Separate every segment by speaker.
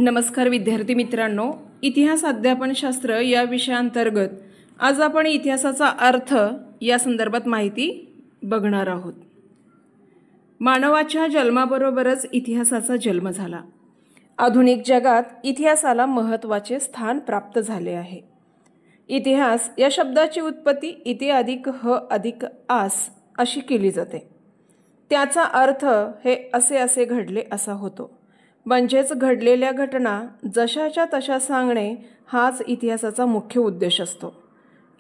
Speaker 1: नमस्कार विद्यार्थी मित्रांनो, इतिहास अध्यापनशास्त्र या विषयाअंतर्गत आज आपण इतिहासाचा अर्थ या संदर्भात माहिती बघणार आहोत। मानवाच्या जन्माबरोबरच इतिहासाचा जन्म झाला। आधुनिक जगात इतिहासाला महत्त्वाचे स्थान प्राप्त झाले आहे। इतिहास या शब्दाची उत्पत्ती इति अधिक ह अधिक आस अशी केली जाते। त्याचा अर्थ हे असे घडले असा होतो। म्हणजेच घडलेल्या घटना जशाच्या तशा सांगणे हाच इतिहासाचा मुख्य उद्देश असतो।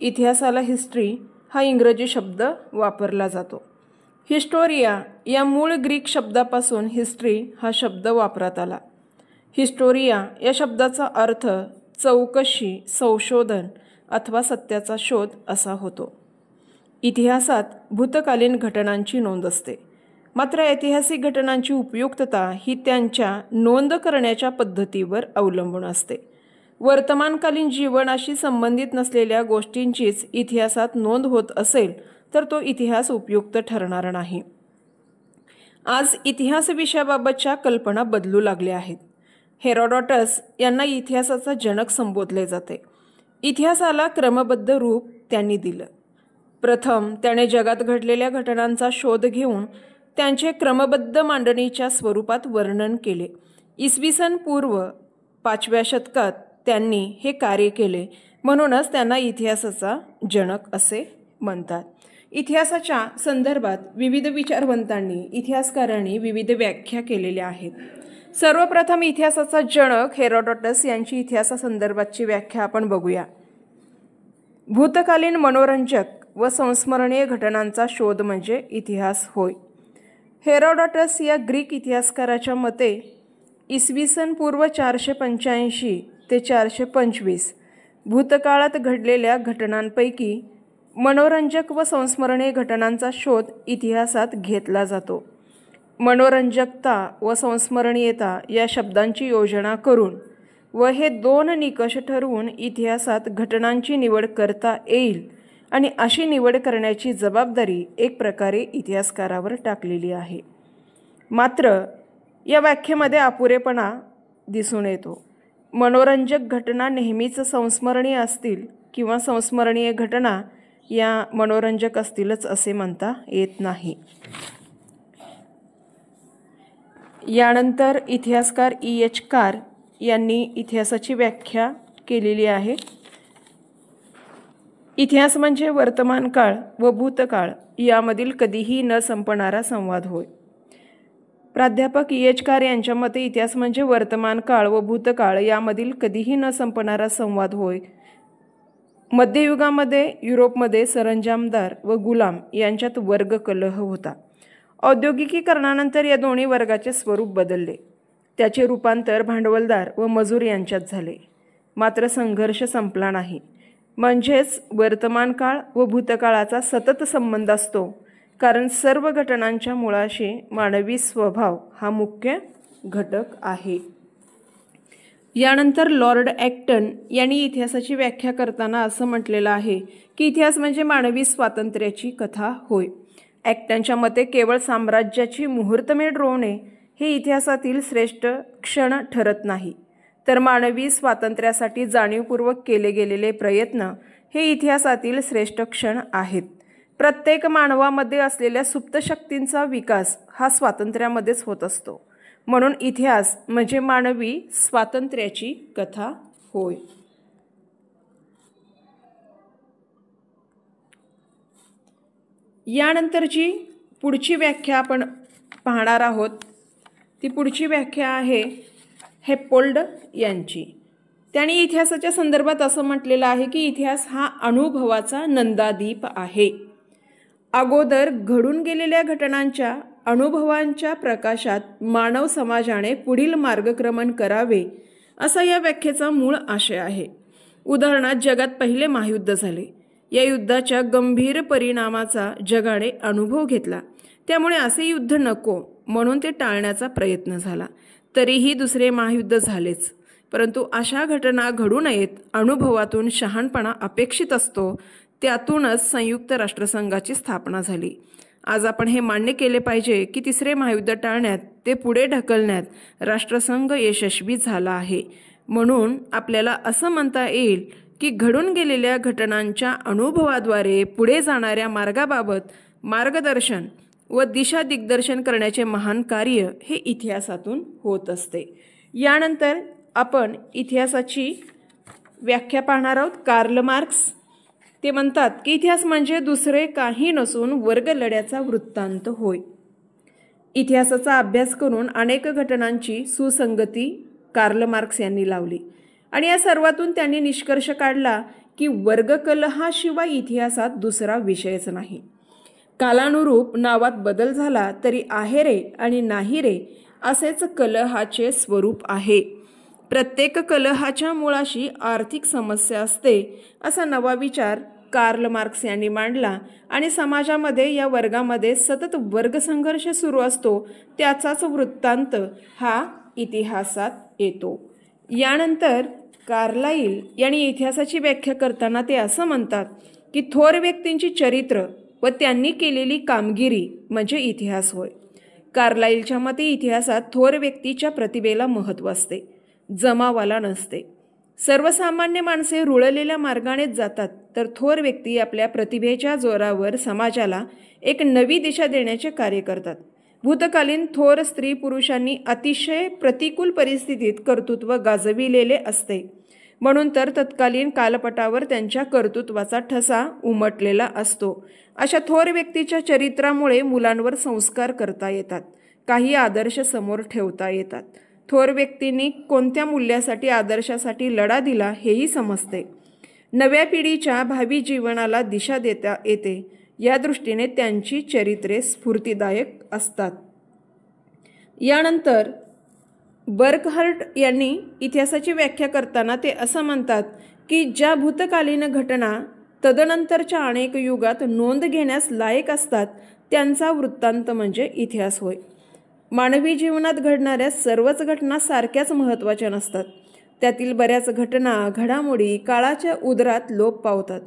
Speaker 1: इतिहासाला हिस्ट्री हा इंग्रजी शब्द वापरला जातो। हिस्टोरिया या मूळ ग्रीक शब्दापासून हिस्ट्री हा शब्द वापरात आला। हिस्टोरिया या शब्दाचा अर्थ चौकशी, संशोधन अथवा सत्याचा शोध असा होतो। इतिहासात भूतकालीन घटनांची नोंद असते, मात्र ऐतिहासिक घटनांची उपयुक्तता ही त्यांच्या नोंद करण्याच्या पद्धतीवर अवलंबून असते। वर्तमानकालीन जीवनाशी संबंधित नसलेल्या गोष्टींचीच इतिहासात नोंद होत असेल तर तो इतिहास उपयुक्त ठरणार नाही। आज इतिहास विषयाबाबतच्या कल्पना बदलू लागल्या आहेत। हेरोडोटस यांना इतिहासाचा जनक संबोधले जाते। इतिहासाला क्रमबद्ध रूप त्यांनी दिलं। प्रथम त्याने जगात घडलेल्या घटनांचा शोध घेऊन त्यांचे क्रमबद्ध मांडणीच्या स्वरूपात वर्णन केले। इसवी सन पूर्व 5व्या शतकात त्यांनी हे कार्य केले, म्हणूनच त्यांना इतिहासाचा जनक असे म्हणतात। इतिहासाच्या संदर्भात विविध विचारवंतांनी, इतिहासकारांनी विविध व्याख्या केलेल्या आहेत। सर्वप्रथम इतिहासाचा जनक हेरोडोटस यांची इतिहासासंदर्भातची व्याख्या आपण बघूया। भूतकालीन मनोरंजक व संस्मरणीय घटनांचा शोध म्हणजे इतिहास होय। हेरोडोटस या ग्रीक इतिहासकाराच्या मते इसवी सन पूर्व 485 ते 425 भूतकाळात घडलेल्या घटनांपैकी मनोरंजक व संस्मरणीय घटनांचा शोध इतिहासात घेतला जातो। मनोरंजकता व संस्मरणीयता या शब्दांची योजना करून व हे दोन निकष ठरवून इतिहासात घटनांची निवड करता येईल आणि अशी निवड करण्याची जबाबदारी एक प्रकारे इतिहासकारावर टाकलेली आहे। मात्र या व्याख्येमध्ये अपुरेपणा दिसून येतो। मनोरंजक घटना नेहमीच संस्मरणीय असतील किंवा संस्मरणीय घटना या मनोरंजक असतीलच असे म्हणता येत नाही। यानंतर इतिहासकार E.H. कार यांनी इतिहासाची व्याख्या केलेली आहे। इतिहास म्हणजे वर्तमान काळ व भूतकाळ यामधील कधीही न संपणारा संवाद होय। प्राध्यापक E.H. कार यांच्या मते इतिहास म्हणजे वर्तमान काळ व भूतकाळ यामधील कधीही न संपणारा संवाद होय। मध्ययुगामध्ये युरोपमध्ये सरंजामदार व गुलाम यांच्यात वर्ग कलह होता। औद्योगिकीकरणानंतर या दोन्ही वर्गाचे स्वरूप बदलले। त्याचे रूपांतर भांडवलदार व मजूर यांच्यात झाले। मात्र संघर्ष संपला नाही। म्हणजेच वर्तमान काळ व भूतकाळाचा सतत संबंध असतो, कारण सर्व घटनांच्या मुळाशी मानवी स्वभाव हा मुख्य घटक आहे। यानंतर लॉर्ड ॲक्टन यांनी इतिहासाची व्याख्या करताना असं म्हटलेलं आहे की इतिहास म्हणजे मानवी स्वातंत्र्याची कथा होय। ॲक्टनच्या मते केवळ साम्राज्याची मुहूर्तमेढ रोवणे हे इतिहासातील श्रेष्ठ क्षण ठरत नाही, तर मानवी स्वातंत्र्यासाठी जाणीवपूर्वक केले गेलेले प्रयत्न हे इतिहासातील श्रेष्ठ क्षण आहेत। प्रत्येक मानवामध्ये असलेल्या सुप्त शक्तींचा विकास हा स्वातंत्र्यामध्येच होत असतो, म्हणून इतिहास म्हणजे मानवी स्वातंत्र्याची कथा होय। यानंतरची पुढची व्याख्या आपण पाहणार आहोत। ती पुढची व्याख्या आहे हेप्पोल्ड यांची। त्यांनी इतिहासाच्या संदर्भात असं म्हटलेलं आहे की इतिहास हा अनुभवाचा नंदादीप आहे। अगोदर घडून गेलेल्या घटनांच्या अनुभवांच्या प्रकाशात मानव समाजाने पुढील मार्गक्रमण करावे असा या व्याख्येचा मूळ आशय आहे। उदाहरणार्थ जगात पहिले महायुद्ध झाले। या युद्धाच्या गंभीर परिणामाचा जगाने अनुभव घेतला, त्यामुळे असे युद्ध नको म्हणून ते टाळण्याचा प्रयत्न झाला। तरीही दुसरे महायुद्ध झालेच, परंतु अशा घटना घडू नयेत अनुभवातून शहाणपणा अपेक्षित असतो। त्यातूनच संयुक्त राष्ट्रसंघाची स्थापना झाली आज आपण हे मान्य केले पाहिजे की तिसरे महायुद्ध टाळण्यात, ते पुढे ढकलण्यात राष्ट्रसंघ यशस्वी झाला आहे. म्हणून आपल्याला असं म्हणता येईल की घडून गेलेल्या घटनांच्या अनुभवाद्वारे पुढे जाणाऱ्या मार्गाबाबत मार्गदर्शन व दिशा दिग्दर्शन करण्याचे महान कार्य हे इतिहासातून होत असते. यानंतर आपण इतिहासाची व्याख्या पाहणार आहोत. कार्ल मार्क्स ते म्हणतात की इतिहास म्हणजे दुसरे काही नसून वर्गलढ्याचा वृत्तांत होय. इतिहासाचा अभ्यास करून अनेक घटनांची सुसंगती कार्ल मार्क्स यांनी लावली आणि या सर्वातून त्यांनी निष्कर्ष काढला की वर्गकलहाशिवाय इतिहासात दुसरा विषयच नाही. कालानुरूप नावात बदल झाला तरी आहे रे आणि नाही रे असेच कलहाचे स्वरूप आहे. प्रत्येक कलहाच्या मुळाशी आर्थिक समस्या असते असा नवा विचार कार्ल मार्क्स यांनी मांडला आणि समाजामध्ये या वर्गामध्ये सतत वर्गसंघर्ष सुरू असतो त्याचाच वृत्तांत हा इतिहासात येतो. यानंतर कार्लाइल यांनी इतिहासाची व्याख्या करताना ते असं म्हणतात की थोर व्यक्तींची चरित्र व त्यांनी केलेली कामगिरी म्हणजे इतिहास होय. कार्लाइलच्या मते इतिहासात थोर व्यक्तीच्या प्रतिभेला महत्त्व असते, जमावाला नसते. सर्वसामान्य माणसे रुळलेल्या मार्गानेच जातात, तर थोर व्यक्ती आपल्या प्रतिभेच्या जोरावर समाजाला एक नवी दिशा देण्याचे कार्य करतात. भूतकालीन थोर स्त्री पुरुषांनी अतिशय प्रतिकूल परिस्थितीत कर्तृत्व गाजविलेले असते, म्हणून तर तत्कालीन कालपटावर त्यांच्या कर्तृत्वाचा ठसा उमटलेला असतो. अशा थोर व्यक्तीच्या चरित्रामुळे मुलांवर संस्कार करता येतात, काही आदर्श समोर ठेवता येतात. थोर व्यक्तींनी कोणत्या मूल्यासाठी, आदर्शासाठी लढा दिला हेही समजते. नव्या पिढीच्या भावी जीवनाला दिशा देता येते. या दृष्टीने त्यांची चरित्रे स्फूर्तिदायक असतात. यानंतर बर्कहार्ट यांनी इतिहासाची व्याख्या करताना ते असं म्हणतात की ज्या भूतकालीन घटना तदनंतरच्या अनेक युगात नोंद घेण्यास लायक असतात त्यांचा वृत्तांत म्हणजे इतिहास होय. मानवी जीवनात घडणाऱ्या सर्वच घटना सारख्याच महत्त्वाच्या नसतात. त्यातील बऱ्याच घटना, घडामोडी काळाच्या उदरात लोप पावतात,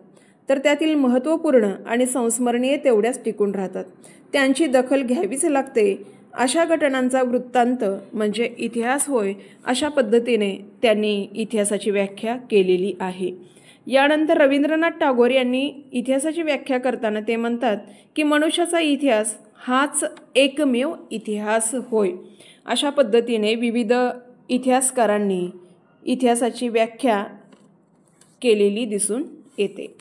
Speaker 1: तर त्यातील महत्त्वपूर्ण आणि संस्मरणीय तेवढ्याच टिकून राहतात. त्यांची दखल घ्यावीच लागते. अशा घटनांचा वृत्तांत म्हणजे इतिहास होय. अशा पद्धतीने त्यांनी इतिहासाची व्याख्या केलेली आहे. यानंतर रवींद्रनाथ टागोर यांनी इतिहासाची व्याख्या करताना ते म्हणतात की मनुष्याचा इतिहास हाच एकमेव इतिहास होय. अशा पद्धतीने विविध इतिहासकारांनी इतिहासाची व्याख्या केलेली दिसून येते.